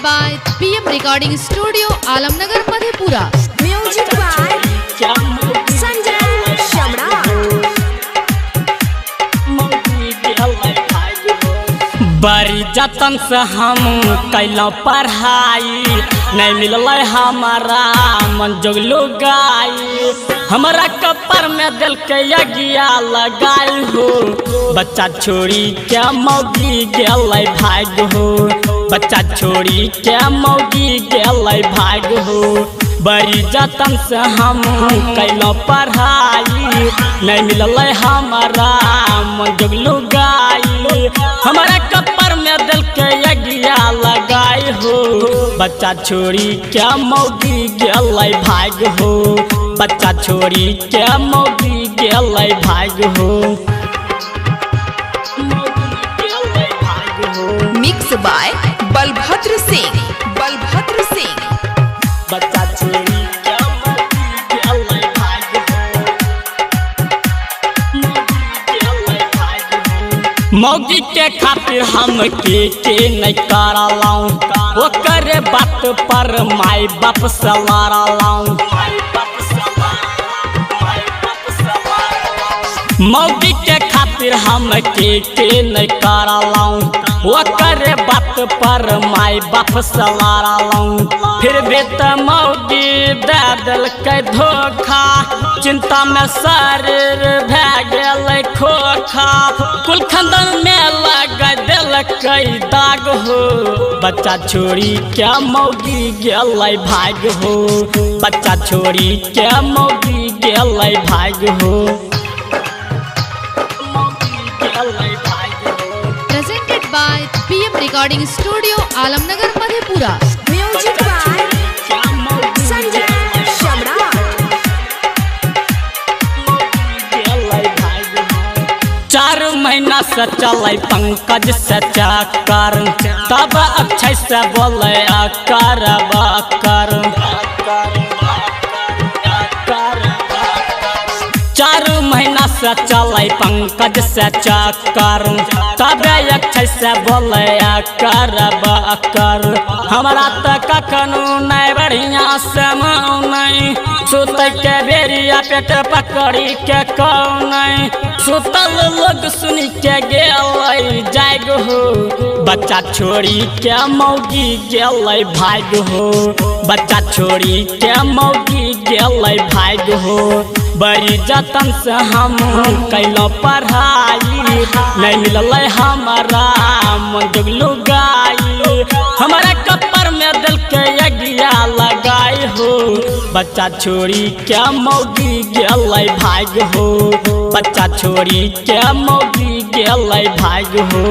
by PM Recording Studio, Alamnagar, Madhepura. Music by Sanjay Shamra. बड़ी जतन से हम कैलो पढ़ाई नहीं मिलल हमारा मन जोगलो गाई हमारा कपर में दिल के यज्ञा लगाई हो बच्चा छोड़ी के मौगी गेल भाग हो बच्चा छोड़ी के मौगी गेल भाग हो बड़ी जतन से हम कैलो पढ़ाई नहीं मिलल हमारा मन जोगलो गाई हमारा कपर में दिल के यज्ञा लगाई हो बच्चा छोड़ी क्या मौगी गेल भाग हो बच्चा छोड़ी क्या मौगी गेल भाग हो Mix by Balbhadra Singh. Balbhadra Singh. बच्चा छोड़ी क्या मौगी गेल भाग हो मौगी के खातिर हम के नहीं करलाऊं वो करे बात पर माई बाप से लड़लाऊं मौगी के खातिर हम के नहीं करलाऊं वो करे बात पर माई बाप से लड़लाऊं फिर भी तो मौगी दे दिल के धोखा चिंता में शरीर भे गेल खोखा कुल खंदन में लग दिल कई दाग हो बच्चा छोड़ी क्या मौगी गेल भाग हो बच्चा छोड़ी क्या मौगी गेल भाग हो Presented by PM Recording Studio, Alamnagar, Madhepura. Music by Sanjay Shamra. चार महीना से चल पंकज से चक्कर तब अक्षय से बोले कर चार महीना से चल पंकज से चक्कर तब अक्षय से बोले कर हमारा तो कखनू नहीं बढ़िया से नहीं सुत के बेरिया पेट पकड़ी के कौन सुतल लोग सुन के गेल जाग हो बच्चा छोड़ी के मौगी गेल भाग हो बच्चा छोड़ी के मौगी गेल भाग हो बड़ी जतन से हम कैलो पढ़ाई नहीं मिलल हमारा मन जोगलो गाई हमारा कपर में दिल के यज्ञा लगाई हो बच्चा छोड़ी के मौगी गेल भाग हो बच्चा छोड़ी के मौगी गेल भाग हो।